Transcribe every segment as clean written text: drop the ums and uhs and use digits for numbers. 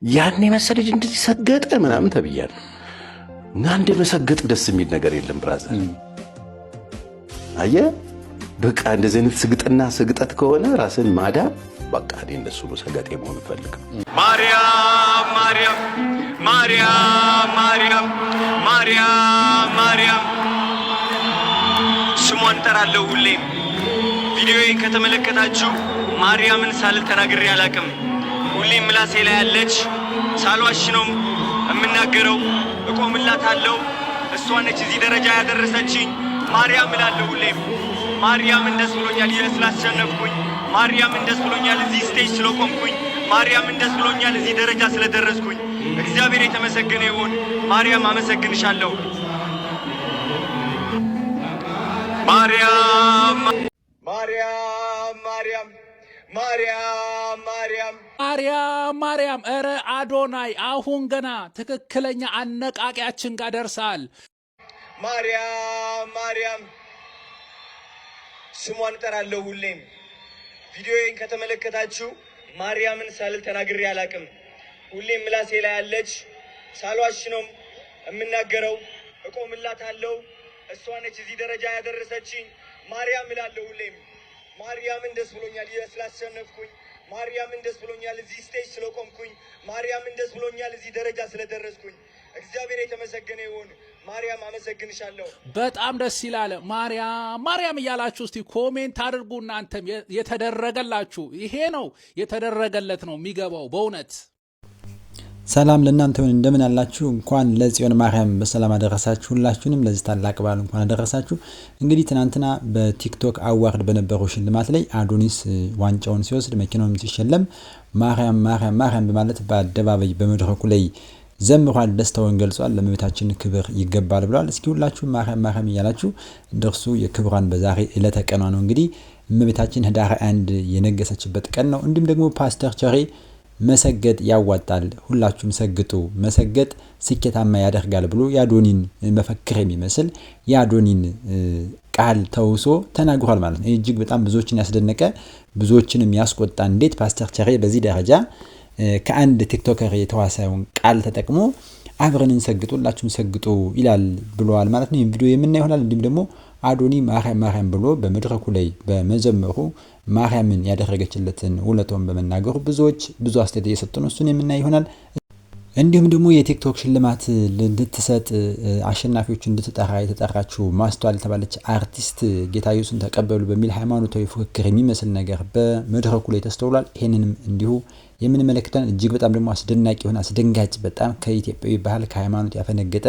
ያኔ መሰለኝ እንደዚህ ሰገጠ ምናምን ተብያለሁ እና እንደ መሰገጥ ደስ የሚል ነገር የለም ብራዘር። አየህ በቃ እንደዚህ አይነት ስግጥና ስግጠት ከሆነ ራስን ማዳን በቃ እኔ እንደሱ ነው ሰገጤ መሆን ፈልግ። ማርያም ማርያም ማርያም ማርያም ማርያም ማርያም ስሟን ጠራለሁ ሁሌም። ቪዲዮዬን ከተመለከታችሁ ማርያምን ሳልል ተናግሬ አላቅም። ሁሌም ምላሴ ላይ ያለች ሳልዋሽ ነው የምናገረው። እቆምላታለሁ። እሷ ነች እዚህ ደረጃ ያደረሰችኝ። ማርያም እላለሁ ሁሌም። ማርያምን ደስ ብሎኛል ስላሸነፍኩኝ። ማርያምን ደስ ብሎኛል እዚህ ስቴጅ ስለቆምኩኝ። ማርያምን ደስ ብሎኛል እዚህ ደረጃ ስለደረስኩኝ። እግዚአብሔር የተመሰገነ ይሁን። ማርያም አመሰግንሻለሁ። ማርያም ማርያም ማርያም ማርያም ማርያም ማርያም ማርያም እረ አዶናይ አሁን ገና ትክክለኛ አነቃቂያችን ጋር ደርሳል። ማርያም ማርያም ስሟን ጠራለሁ ሁሌም። ቪዲዮዬን ከተመለከታችሁ ማርያምን ሳልል ተናግሬ አላቅም። ሁሌም ምላሴ ላይ ያለች ሳልዋሽ ነው የምናገረው። እቆምላታለሁ። እሷ ነች እዚህ ደረጃ ያደረሰችኝ። ማርያም እላለሁ ሁሌም። ማርያምን ደስ ብሎኛል ስላሸነፍኩኝ። ማርያምን ደስ ብሎኛል እዚህ ስቴጅ ስለቆምኩኝ። ማርያምን ደስ ብሎኛል እዚህ ደረጃ ስለደረስኩኝ። እግዚአብሔር የተመሰገነ ይሁን። ማርያም አመሰግንሻለሁ። በጣም ደስ ይላል። ማርያም ማርያም እያላችሁ እስቲ ኮሜንት አድርጉ። እናንተም የተደረገላችሁ ይሄ ነው የተደረገለት ነው የሚገባው በእውነት። ሰላም ለእናንተ ይሁን። እንደምን አላችሁ? እንኳን ለጽዮን ማርያም በሰላም አደረሳችሁ። ሁላችሁንም ለዚህ ታላቅ በዓል እንኳን አደረሳችሁ። እንግዲህ ትናንትና በቲክቶክ አዋርድ በነበረው ሽልማት ላይ አዶኒስ ዋንጫውን ሲወስድ መኪናውን ሲሸለም ማርያም ማርያም ማርያም በማለት በአደባባይ በመድረኩ ላይ ዘምሯል። ደስታውን ገልጿል። ለእመቤታችን ክብር ይገባል ብሏል። እስኪ ሁላችሁ ማርያም ማርያም እያላችሁ እንደርሱ የክብሯን በዛሬ ዕለተ ቀኗ ነው። እንግዲህ እመቤታችን ህዳር 1 የነገሰችበት ቀን ነው። እንዲሁም ደግሞ ፓስተር ቸሬ መሰገጥ ያዋጣል፣ ሁላችሁም ሰግጡ፣ መሰገጥ ስኬታማ ያደርጋል ብሎ የአዶኒን መፈክር የሚመስል የአዶኒን ቃል ተውሶ ተናግሯል ማለት ነው። እጅግ በጣም ብዙዎችን ያስደነቀ ብዙዎችንም ያስቆጣ እንዴት ፓስተር ቸሬ በዚህ ደረጃ ከአንድ ቲክቶከር የተዋሳውን ቃል ተጠቅሞ አብረን እንሰግጡ ሁላችሁም ሰግጡ ይላል ብለዋል ማለት ነው። ይህን ቪዲዮ የምናይ ይሆናል። እንዲሁም ደግሞ አዶኒ ማርያም ማርያም ብሎ በመድረኩ ላይ በመዘመሩ ማርያምን ያደረገችለትን ውለታውን በመናገሩ ብዙ አስተያየት እየሰጡ ነው። እሱን የምናይ ይሆናል። እንዲሁም ደግሞ የቲክቶክ ሽልማት እንድትሰጥ አሸናፊዎች እንድትጠራ የተጠራችው ማስተዋል የተባለች አርቲስት ጌታ ኢየሱስን ተቀበሉ በሚል ሃይማኖታዊ ፉክክር የሚመስል ነገር በመድረኩ ላይ ተስተውሏል። ይሄንንም እንዲሁ የምንመለከተን እጅግ በጣም ደግሞ አስደናቂ የሆነ አስደንጋጭ በጣም ከኢትዮጵያዊ ባህል ከሃይማኖት ያፈነገጠ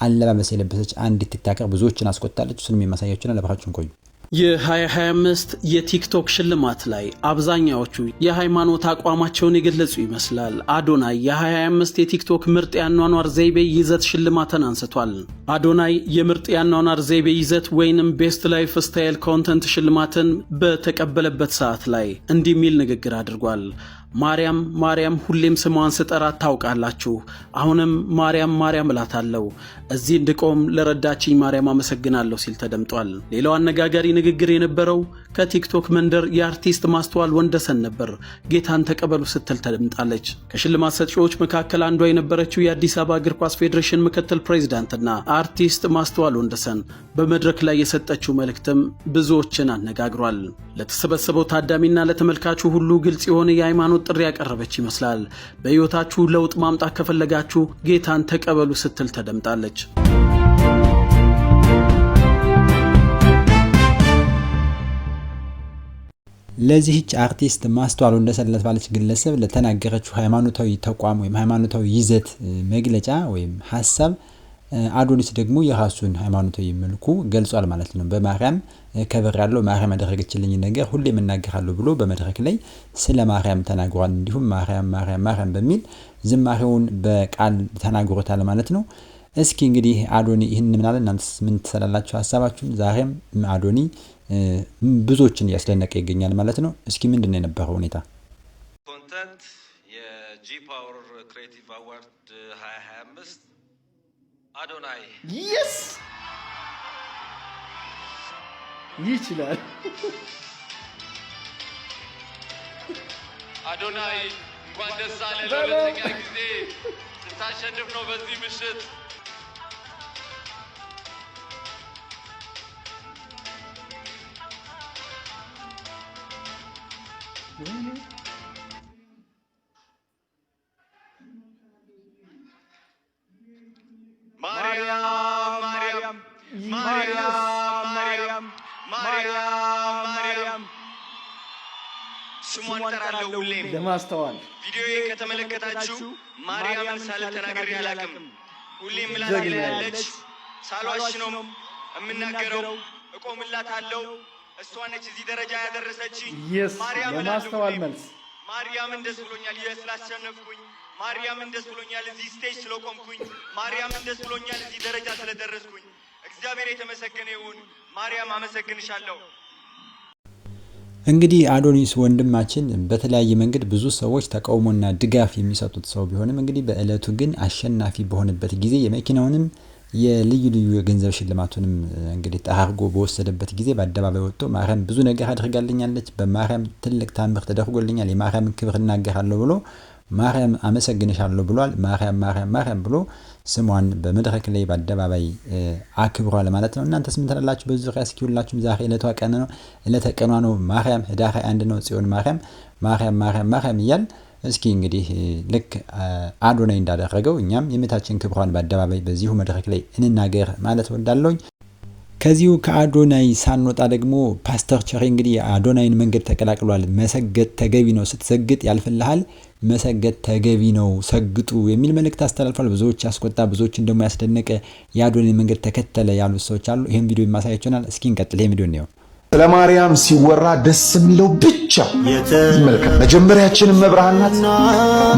አለባበስ የለበሰች አንዲት ቲክቶከር ብዙዎችን አስቆጣለች። እሱንም የማሳያችሁና ለብራችሁን ቆዩ። የ2025 የቲክቶክ ሽልማት ላይ አብዛኛዎቹ የሃይማኖት አቋማቸውን የገለጹ ይመስላል። አዶናይ የ2025 የቲክቶክ ምርጥ ያኗኗር ዘይቤ ይዘት ሽልማትን አንስቷል። አዶናይ የምርጥ ያኗኗር ዘይቤ ይዘት ወይንም ቤስት ላይፍ ስታይል ኮንተንት ሽልማትን በተቀበለበት ሰዓት ላይ እንዲህ የሚል ንግግር አድርጓል። ማርያም ማርያም ሁሌም ስሟን ስጠራት ታውቃላችሁ። አሁንም ማርያም ማርያም እላታለሁ። እዚህ እንድቆም ለረዳችኝ ማርያም አመሰግናለሁ ሲል ተደምጧል። ሌላው አነጋጋሪ ንግግር የነበረው ከቲክቶክ መንደር የአርቲስት ማስተዋል ወንደሰን ነበር። ጌታን ተቀበሉ ስትል ተደምጣለች። ከሽልማት ሰጪዎች መካከል አንዷ የነበረችው የአዲስ አበባ እግር ኳስ ፌዴሬሽን ምክትል ፕሬዝዳንትና አርቲስት ማስተዋል ወንደሰን በመድረክ ላይ የሰጠችው መልእክትም ብዙዎችን አነጋግሯል። ለተሰበሰበው ታዳሚና ለተመልካቹ ሁሉ ግልጽ የሆነ የሃይማኖት ጥሪ ያቀረበች ይመስላል። በሕይወታችሁ ለውጥ ማምጣት ከፈለጋችሁ ጌታን ተቀበሉ ስትል ተደምጣለች። ለዚህች አርቲስት ማስተዋል ወንደሰን ለተባለች ግለሰብ ለተናገረችው ሃይማኖታዊ ተቋም ወይም ሃይማኖታዊ ይዘት መግለጫ ወይም ሐሳብ አዶኒስ ደግሞ የራሱን ሃይማኖታዊ መልኩ ገልጿል ማለት ነው። በማርያም ከበር ያለው ማርያም ያደረገችልኝ ነገር ሁሌ እናገራለሁ ብሎ በመድረክ ላይ ስለ ማርያም ተናግሯል። እንዲሁም ማርያም ማርያም ማርያም በሚል ዝማሬውን በቃል ተናግሮታል ማለት ነው። እስኪ እንግዲህ አዶኒ ይህን ምናለ እናንተስ ምን ትሰላላችሁ ሐሳባችሁን? ዛሬም አዶኒ ብዙዎችን ያስደነቀ ይገኛል ማለት ነው። እስኪ ምንድነው የነበረው ሁኔታ? ኮንተንት የጂ ፓወር ክሬቲቭ አዋርድ 2025 አዶናይ yes ይችላል። አዶናይ እንኳን ደስ አለ ለሁለተኛ ጊዜ ስታሸንፍ ነው በዚህ ምሽት። ማርያም ማርያም ማርያም ማርያም ማርያም ማርያም ስሟን እጠራለሁ ሁሌም ለማስተዋል ቪዲዮ ከተመለከታችሁ ማርያምን ሳልተናገር ያላቅም ሁሌም ምላሴ ላይ ያለች ሳልዋሽ ነው የምናገረው እቆምላታለሁ እሷ ነች እዚህ ደረጃ ያደረሰችኝ ማርያምን ለማስተዋል መልስ ማርያምን ደስ ብሎኛል ስላሸነፍኩኝ ማርያምን ደስ ብሎኛል እዚህ ስቴጅ ስለቆምኩኝ ማርያምን ደስ ብሎኛል እዚህ ደረጃ ስለደረስኩኝ እግዚአብሔር የተመሰገነ ይሁን ማርያም አመሰግንሻለሁ። እንግዲህ አዶኒስ ወንድማችን በተለያየ መንገድ ብዙ ሰዎች ተቃውሞና ድጋፍ የሚሰጡት ሰው ቢሆንም እንግዲህ በእለቱ ግን አሸናፊ በሆነበት ጊዜ የመኪናውንም የልዩ ልዩ የገንዘብ ሽልማቱንም እንግዲህ ጠራርጎ በወሰደበት ጊዜ በአደባባይ ወጥቶ ማርያም ብዙ ነገር አድርጋልኛለች፣ በማርያም ትልቅ ታምር ተደርጎልኛል፣ የማርያምን ክብር እናገራለሁ ብሎ ማርያም አመሰግንሻለሁ ብሏል። ማርያም ማርያም ማርያም ብሎ ስሟን በመድረክ ላይ በአደባባይ አክብሯል ማለት ነው። እናንተስ ምን ትላላችሁ? በዚህ ዙሪያ እስኪ ሁላችሁም ዛሬ ዕለተ ቀኗ ነው። ማርያም ህዳር 21 ነው። ጽዮን ማርያም ማርያም ማርያም ማርያም እያል እስኪ እንግዲህ ልክ አዶናይ እንዳደረገው እኛም የእመቤታችን ክብሯን በአደባባይ በዚሁ መድረክ ላይ እንናገር ማለት ወዳለሁኝ። ከዚሁ ከአዶናይ ሳንወጣ ደግሞ ፓስተር ቸሬ እንግዲህ የአዶናይን መንገድ ተቀላቅሏል። መሰገጥ ተገቢ ነው፣ ስትሰግጥ ያልፍልሃል፣ መሰገጥ ተገቢ ነው፣ ሰግጡ የሚል መልእክት አስተላልፏል። ብዙዎች ያስቆጣ፣ ብዙዎችን ደግሞ ያስደነቀ የአዶናይ መንገድ ተከተለ ያሉት ሰዎች አሉ። ይህም ቪዲዮ የማሳያችሁናል። እስኪ እንቀጥል። ይህ ቪዲዮ ነው። ስለ ማርያም ሲወራ ደስ የሚለው ብቻ ይመልከት። መጀመሪያችንም እመብርሃን ናት፣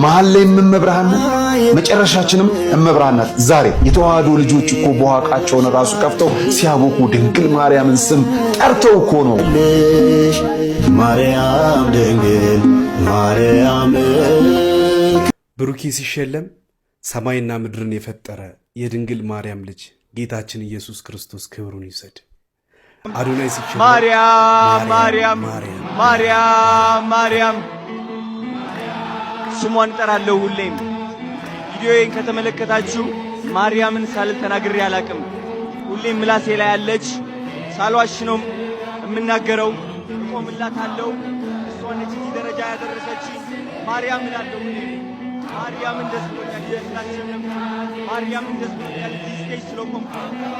መሀል ላይም እመብርሃን ናት፣ መጨረሻችንም እመብርሃን ናት። ዛሬ የተዋህዶ ልጆች እኮ በዋቃቸውን ራሱ ከፍተው ሲያቦኩ ድንግል ማርያምን ስም ጠርተው እኮ ነው። ማርያም ድንግል ማርያም። ብሩኬ ሲሸለም ሰማይና ምድርን የፈጠረ የድንግል ማርያም ልጅ ጌታችን ኢየሱስ ክርስቶስ ክብሩን ይውሰድ። አዶናይ ሲሸለም ማርያም ማርያም ማርያም ማርያም ስሟን እጠራለሁ ሁሌም። ቪዲዮዬን ከተመለከታችሁ ማርያምን ሳልል ተናግሬ አላቅም። ሁሌም ምላሴ ላይ ያለች ሳልዋሽ ነው የምናገረው እቆምላታለሁ እሷ ነች እዚህ ደረጃ ያደረሰችኝ ማርያም እላለሁ ሁሌም። ማርያምን ደስ ብሎኛል ስላሸነፍኩ ማርያምን ደስ ብሎኛል እዚህ ስቴጅ ስለቆምኩ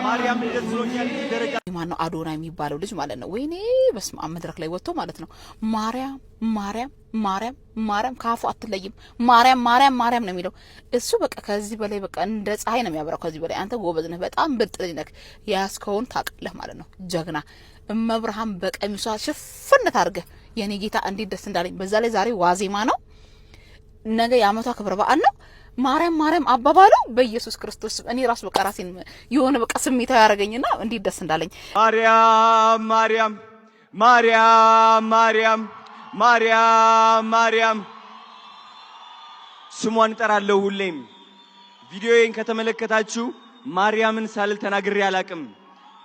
ማርያምን ደስ ብሎኛል እዚህ ደረጃ። ማነው አዶናይ የሚባለው ልጅ ማለት ነው። ወይኔ በስመ አብ መድረክ ላይ ወጥቶ ማለት ነው ማርያም ማርያም ማርያም ማርያም ካፉ አትለይም። ማርያም ማርያም ማርያም ነው የሚለው እሱ። በቃ ከዚህ በላይ በቃ እንደ ፀሐይ ነው የሚያበራው። ከዚህ በላይ አንተ ጎበዝ ነህ፣ በጣም ብልጥ ልጅ ነህ። ያስከውን ታውቃለህ ማለት ነው። ጀግና እመብርሃን በቀሚሷ ሽፍነት አድርገህ የኔ ጌታ እንዴት ደስ እንዳለኝ። በዛ ላይ ዛሬ ዋዜማ ነው፣ ነገ የዓመቷ ክብረ በዓል ነው። ማርያም ማርያም አባባለው በኢየሱስ ክርስቶስ እኔ ራሱ በቃ ራሴን የሆነ በቃ ስሜታዊ ያደረገኝና እንዴት ደስ እንዳለኝ። ማርያም ማርያም ማርያም ማርያም ማርያም ማርያም ስሟን እጠራለሁ ሁሌም። ቪዲዮዬን ከተመለከታችሁ ማርያምን ሳልል ተናግሬ አላቅም።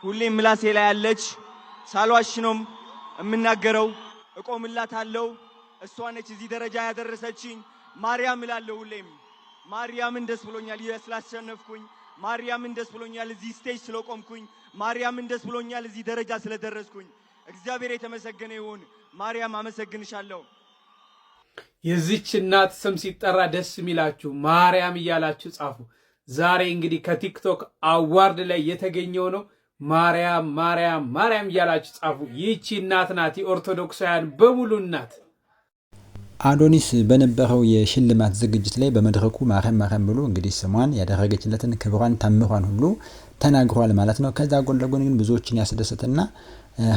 ሁሌም ምላሴ ላይ ያለች ሳልዋሽ ነው የምናገረው እቆምላታለሁ እሷ ነች እዚህ ደረጃ ያደረሰችኝ ማርያም እላለሁ ሁሌም። ማርያምን ደስ ብሎኛል ስላሸነፍኩኝ ማርያምን ደስ ብሎኛል እዚህ ስቴጅ ስለቆምኩኝ ማርያምን ደስ ብሎኛል እዚህ ደረጃ ስለደረስኩኝ እግዚአብሔር የተመሰገነ ይሁን። ማርያም አመሰግንሻለሁ። የዚች እናት ስም ሲጠራ ደስ የሚላችሁ ማርያም እያላችሁ ጻፉ። ዛሬ እንግዲህ ከቲክቶክ አዋርድ ላይ የተገኘው ነው። ማርያም ማርያም ማርያም እያላችሁ ጻፉ። ይህቺ እናት ናት የኦርቶዶክሳውያን በሙሉ እናት። አዶኒስ በነበረው የሽልማት ዝግጅት ላይ በመድረኩ ማርያም ማርያም ብሎ እንግዲህ ስሟን ያደረገችለትን ክብሯን ታምሯን ሁሉ ተናግሯል ማለት ነው። ከዛ ጎን ለጎን ግን ብዙዎችን ያስደሰተና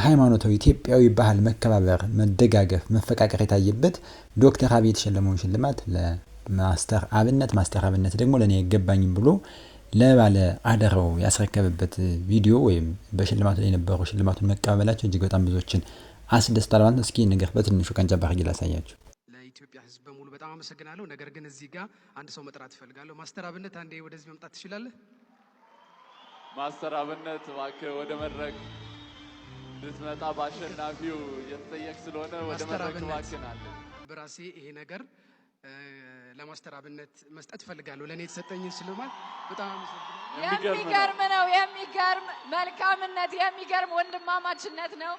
ሃይማኖታዊ ኢትዮጵያዊ ባህል መከባበር፣ መደጋገፍ፣ መፈቃቀር የታየበት ዶክተር አብይ የተሸለመውን ሽልማት ለማስተር አብነት ደግሞ ለኔ አይገባኝም ብሎ ለባለ አደራው ያስረከበበት ቪዲዮ ወይም በሽልማቱ ላይ የነበሩ ሽልማቱን መቀበላቸው እጅግ በጣም ብዙዎችን አስደስቷል ማለት ነው። እስኪ ነገር በትንሹ ቀንጨብ አድርጌ ላሳያችሁ። ለኢትዮጵያ ሕዝብ በሙሉ በጣም አመሰግናለሁ። ነገር ግን እዚህ ጋር አንድ ሰው መጥራት እፈልጋለሁ። ማስተር አብነት አንዴ ወደዚህ መምጣት ትችላለህ? ማስተር አብነት እባክህ ወደ መድረክ ልትመጣ በአሸናፊው እየተጠየቅ ስለሆነ ወደ መድረክ እባክህን አለ። በራሴ ይሄ ነገር ለማስተር አብነት መስጠት እፈልጋለሁ። ለእኔ የተሰጠኝ ሽልማት በጣም የሚገርም ነው። የሚገርም መልካምነት፣ የሚገርም ወንድማማችነት ነው።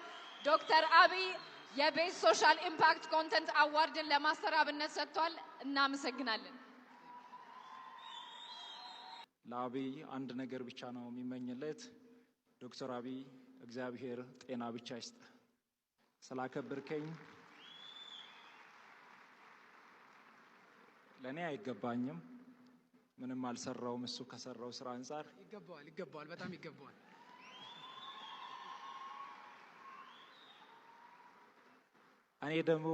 ዶክተር አብይ የቤስት ሶሻል ኢምፓክት ኮንተንት አዋርድን ለማስተር አብነት ሰጥቷል። እናመሰግናለን። ለአብይ አንድ ነገር ብቻ ነው የሚመኝለት። ዶክተር አብይ እግዚአብሔር ጤና ብቻ ይስጥ። ስላከበርከኝ ለእኔ አይገባኝም፣ ምንም አልሰራውም። እሱ ከሰራው ስራ አንጻር ይገባዋል፣ በጣም ይገባዋል። እኔ ደግሞ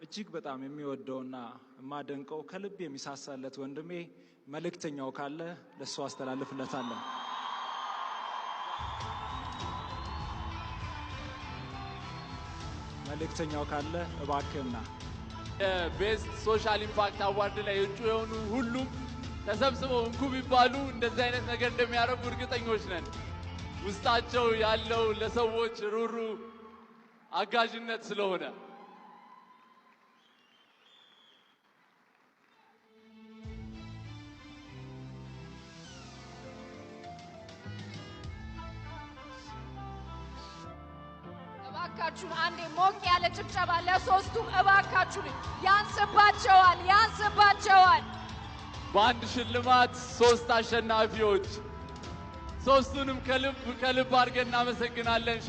እጅግ በጣም የሚወደውና የማደንቀው ከልብ የሚሳሳለት ወንድሜ መልእክተኛው ካለ ለሱ አስተላልፍለታለሁ። መልእክተኛው ካለ እባክህና የቤስት ሶሻል ኢምፓክት አዋርድ ላይ እጩ የሆኑ ሁሉም ተሰብስበው እንኩ ቢባሉ እንደዚህ አይነት ነገር እንደሚያደርጉ እርግጠኞች ነን። ውስጣቸው ያለው ለሰዎች ሩሩ አጋዥነት ስለሆነ እባካችሁን አንዴ ሞቅ ያለ ጭብጨባ ለሶስቱም እባካችሁን። ያንስባቸዋል። በአንድ ሽልማት 3 አሸናፊዎች፣ ሶስቱንም ከልብ አድርገን እናመሰግናለን።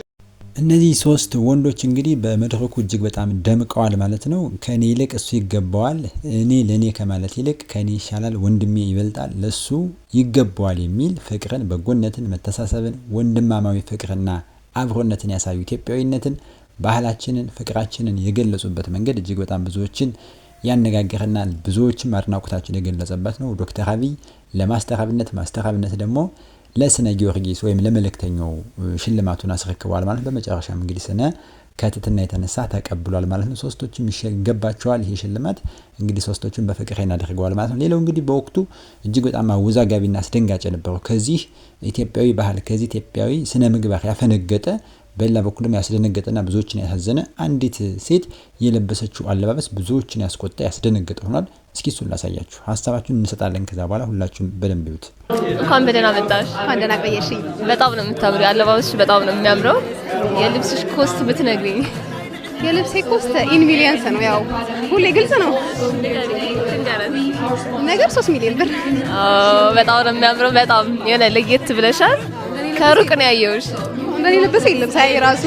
እነዚህ 3 ወንዶች እንግዲህ በመድረኩ እጅግ በጣም ደምቀዋል ማለት ነው። ከኔ ይልቅ እሱ ይገባዋል፣ እኔ ለኔ ከማለት ይልቅ ከኔ ይሻላል፣ ወንድሜ ይበልጣል፣ ለሱ ይገባዋል የሚል ፍቅርን፣ በጎነትን፣ መተሳሰብን፣ ወንድማማዊ ፍቅርና አብሮነትን ያሳዩ ኢትዮጵያዊነትን፣ ባህላችንን፣ ፍቅራችንን የገለጹበት መንገድ እጅግ በጣም ብዙዎችን ያነጋገረና ብዙዎችም አድናቆታችን የገለጸበት ነው። ዶክተር አብይ ለማስተር አብነት፣ ማስተር አብነት ደግሞ ለስነ ጊዮርጊስ ወይም ለመልእክተኛው ሽልማቱን አስረክቧል ማለት። በመጨረሻም እንግዲህ ስነ ከትትና የተነሳ ተቀብሏል ማለት ነው። ሶስቶችም ይገባቸዋል ይሄ ሽልማት። እንግዲህ ሶስቶቹም በፍቅር አድርገዋል ማለት ነው። ሌላው እንግዲህ በወቅቱ እጅግ በጣም አወዛጋቢና አስደንጋጭ የነበረው ከዚህ ኢትዮጵያዊ ባህል ከዚህ ኢትዮጵያዊ ስነ ምግባር ያፈነገጠ በሌላ በኩልም ያስደነገጠና ብዙዎችን ያሳዘነ አንዲት ሴት የለበሰችው አለባበስ ብዙዎችን ያስቆጣ ያስደነገጠ ሆኗል። እስኪ እሱን ላሳያችሁ፣ ሀሳባችሁን እንሰጣለን። ከዛ በኋላ ሁላችሁም በደንብ ይዩት። እንኳን በደህና መጣሽ። እንኳን ደህና ቆየሽኝ። በጣም ነው የምታምሪው፣ አለባበስሽ በጣም ነው የሚያምረው። የልብስሽ ኮስት ብትነግሪኝ። የልብሴ ኮስት ኢን ሚሊየንስ ነው፣ ያው ሁሌ ግልጽ ነው ነገር 3 ሚሊዮን ብር። በጣም ነው የሚያምረው። በጣም የሆነ ለየት ብለሻል። ከሩቅ ነው ያየሁሽ። እንደኔ ለበሰ የለም ሳይ ራሱ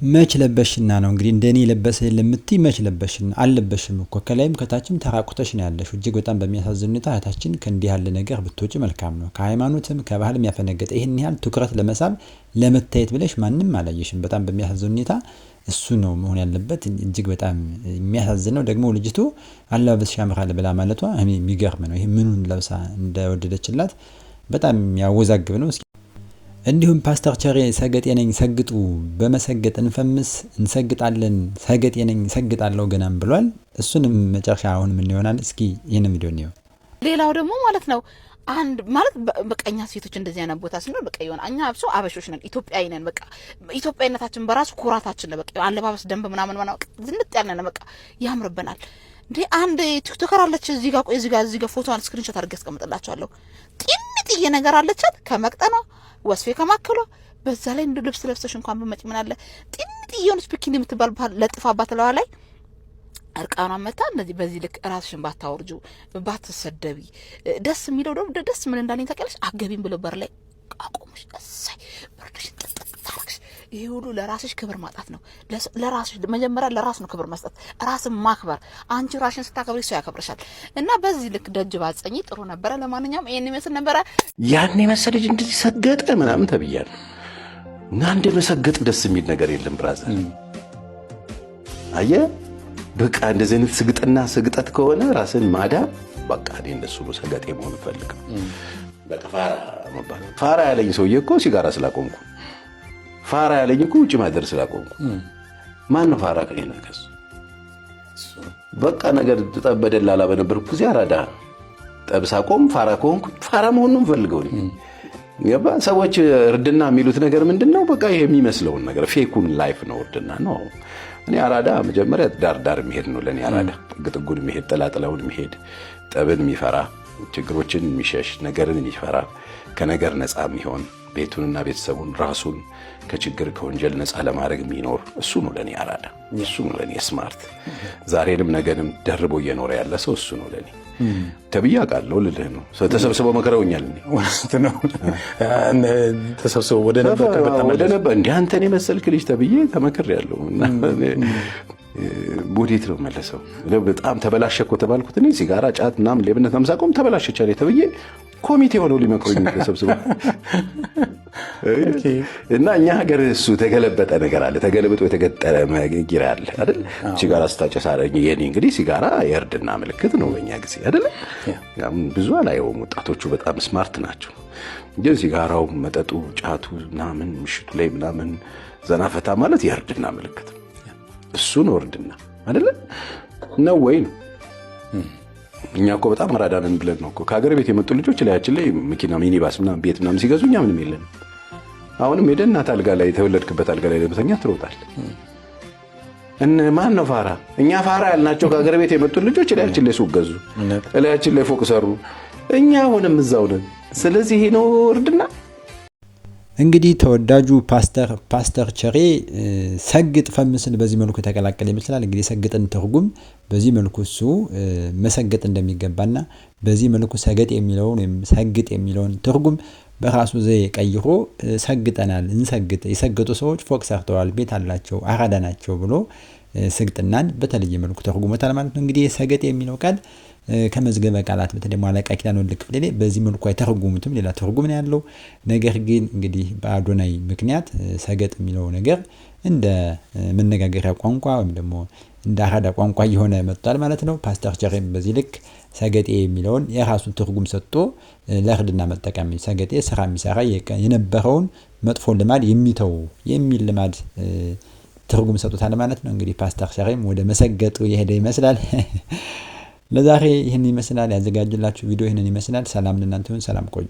መች ለበሽና ነው እንግዲህ እንደኔ ለበሰ የለም እምትይ መች ለበሽና አልለበሽም እኮ ከላይም ከታችም ተራቁተሽ ነው ያለሽ። እጅግ በጣም በሚያሳዝን ሁኔታ እህታችን ከእንዲህ ያለ ነገር ብትወጪ መልካም ነው። ከሃይማኖትም ከባህልም ያፈነገጠ ይሄን ያህል ትኩረት ለመሳብ ለመታየት ብለሽ ማንም አላየሽም። በጣም በሚያሳዝን ሁኔታ እሱ ነው መሆን ያለበት። እጅግ በጣም የሚያሳዝነው ደግሞ ልጅቱ አለባበስሽ ያምራል ብላ ማለቷ የሚገርም ነው። ይሄ ምኑን ለብሳ እንደወደደችላት በጣም ያወዛግብ ነው። እንዲሁም ፓስተር ቸሬ ሰገጤ ነኝ ሰግጡ በመሰገጥ እንፈምስ እንሰግጣለን ሰገጤ ነኝ ሰግጣለሁ ገናም ብሏል። እሱንም መጨረሻ አሁን ምን ይሆናል? እስኪ ይሄን ቪዲዮ ነው። ሌላው ደግሞ ማለት ነው አንድ ማለት በቀኛ ሴቶች እንደዚህ አይነት ቦታ ስንል በቃ ይሆን እኛ አብሶ አበሾች ነን፣ ኢትዮጵያዊ ነን። በቃ ኢትዮጵያዊነታችን በራሱ ኩራታችን ነው። በቃ አለባበስ ደንብ ምናምን ዝንጥ ያለን በቃ ያምርብናል። እንዴ አንድ ቲክቶከር አለች እዚህ ጋር ፎቶዋን ስክሪንሾት አድርጌ አስቀምጥላችኋለሁ። ጥንጥዬ ነገር አለቻት ከመቅጠኗ ወስፌ ከማከሏ በዛ ላይ እንደ ልብስ ለብሰሽ እንኳን በመጭ ምን አለ ጥንጥዬ የሆነች ቢኪኒ የምትባል ለጥፋባት ለዋ ላይ እርቃኗን መታ እንደዚህ በዚህ ልክ ራስሽን ባታወርጁ ባትሰደቢ ደስ የሚለው ደግሞ ደስ ምን እንዳለኝ ታውቂያለሽ? አገቢም ብሎ በር ላይ አቆምሽ እሰይ በርደሽን ጥጥጥ ታረክሽ። ይሄ ሁሉ ለራስሽ ክብር ማጣት ነው። ለራስሽ መጀመሪያ ለራስ ነው ክብር መስጠት፣ ራስን ማክበር። አንቺ ራስሽን ስታከብሪ ሰው ያከብርሻል። እና በዚህ ልክ ደጅ ባጸኝ ጥሩ ነበረ። ለማንኛውም ይሄን ይመስል ነበረ። ያን የመሰለ ልጅ እንደዚህ ሰገጠ ምናምን ተብያለሁ እና እንደ መሰገጥ ደስ የሚል ነገር የለም ብራዘር። አየህ በቃ እንደዚህ አይነት ስግጥና ስግጠት ከሆነ ራስን ማዳም በቃ እኔ እንደሱ ነው ሰገጤ መሆን ፈልገው። በቃ ፋራ ያለኝ ሰውዬ እኮ ሲጋራ ስላቆምኩ፣ ፋራ ያለኝ እኮ ውጭ ማደር ስላቆምኩ። ማን ነው ፋራ ከኔ ነገስ? በቃ ነገር ተጠበደላላ በነበርኩ ጊዜ አራዳ ጠብሳ ቆም ፋራ ከሆንኩ ፋራ መሆን ነው ፈልገው ነው። ያባ ሰዎች እርድና የሚሉት ነገር ምንድነው? በቃ ይሄ የሚመስለውን ነገር ፌኩን ላይፍ ነው እርድና ነው። እኔ አራዳ መጀመሪያ ዳር የሚሄድ ነው ለኔ አራዳ። ጥጉን የሚሄድ ጥላጥላውን የሚሄድ ጠብን የሚፈራ ችግሮችን የሚሸሽ ነገርን የሚፈራ ከነገር ነፃ የሚሆን ቤቱንና ቤተሰቡን ራሱን ከችግር ከወንጀል ነፃ ለማድረግ የሚኖር እሱ ነው ለኔ አራዳ። እሱ ነው ለኔ ስማርት። ዛሬንም ነገንም ደርቦ እየኖረ ያለ ሰው እሱ ነው ለኔ ተብዬ አውቃለሁ ልልህ ነው። ተሰብስበው መከረውኛል ተሰብስበው ወደ ነበር እንደ አንተን የመሰልክ ልጅ ተብዬ ተመክሬያለሁ። እና ወዴት ነው መለሰው? በጣም ተበላሸ እኮ ተባልኩት። እኔ ሲጋራ፣ ጫት ምናምን ሌብነት ማምሳቆም ተበላሸች አለ ተብዬ ኮሚቴ ሆነው ሊመክሩኝ ተሰብስበው እና እኛ ሀገር እሱ ተገለበጠ ነገር አለ። ተገለብጦ የተገጠረ መጊራ አለ አይደል? ሲጋራ ስታጨስ አረኝ የኔ እንግዲህ ሲጋራ የእርድና ምልክት ነው በእኛ ጊዜ አይደል? ብዙ አላየውም። ወጣቶቹ በጣም ስማርት ናቸው። ግን ሲጋራው፣ መጠጡ፣ ጫቱ ምናምን ምሽቱ ላይ ምናምን ዘናፈታ ማለት የእርድና ምልክት ነው። እሱ ነው እርድና አይደል ነው ወይ ነው? እኛ እኮ በጣም አራዳንን ብለን ነው እኮ ከሀገር ቤት የመጡ ልጆች ላያችን ላይ መኪና ሚኒባስ ምናምን ቤት ምናምን ሲገዙ እኛ ምንም የለንም። አሁንም ሄደህ እናት አልጋ ላይ የተወለድክበት አልጋ ላይ ለመተኛ ትሮጣል። ማን ነው ፋራ? እኛ ፋራ ያልናቸው ከሀገር ቤት የመጡ ልጆች ላያችን ላይ ሱቅ ገዙ፣ ላያችን ላይ ፎቅ ሰሩ። እኛ አሁንም እዛው ነን። ስለዚህ ይሄ ነው እርድና። እንግዲህ ተወዳጁ ፓስተር ቸሬ ሰግጥ ፈምስን በዚህ መልኩ የተቀላቀለ ይመስላል። እንግዲህ ሰግጥን ትርጉም በዚህ መልኩ እሱ መሰገጥ እንደሚገባና በዚህ መልኩ ሰገጥ የሚለውን ወይም ሰግጥ የሚለውን ትርጉም በራሱ ዘይ ቀይሮ ሰግጠናል፣ እንሰግጥ፣ የሰገጡ ሰዎች ፎቅ ሰርተዋል፣ ቤት አላቸው፣ አራዳ ናቸው ብሎ ስግጥናን በተለየ መልኩ ተርጉሞታል ማለት ነው። እንግዲህ ሰገጥ የሚለው ቃል ከመዝገበ ቃላት በተለይ ማለቃ ኪዳን ወልድ ክፍሌ ላይ በዚህ መልኩ አይተረጉሙትም፣ ሌላ ትርጉም ነው ያለው። ነገር ግን እንግዲህ በአዶናይ ምክንያት ሰገጥ የሚለው ነገር እንደ መነጋገሪያ ቋንቋ ወይም ደግሞ እንደ አራዳ ቋንቋ እየሆነ መጥቷል ማለት ነው። ፓስተር ቸሬም በዚህ ልክ ሰገጤ የሚለውን የራሱን ትርጉም ሰጥቶ ለእርድና መጠቀም፣ ሰገጤ ስራ የሚሰራ የነበረውን መጥፎ ልማድ የሚተው የሚል ልማድ ትርጉም ሰጥቶታል ማለት ነው። እንግዲህ ፓስተር ቸሬም ወደ መሰገጡ የሄደ ይመስላል። ለዛሬ ይህን ይመስላል ያዘጋጅላችሁ ቪዲዮ ይህንን ይመስላል። ሰላም ለእናንተ ይሁን። ሰላም ቆዩ።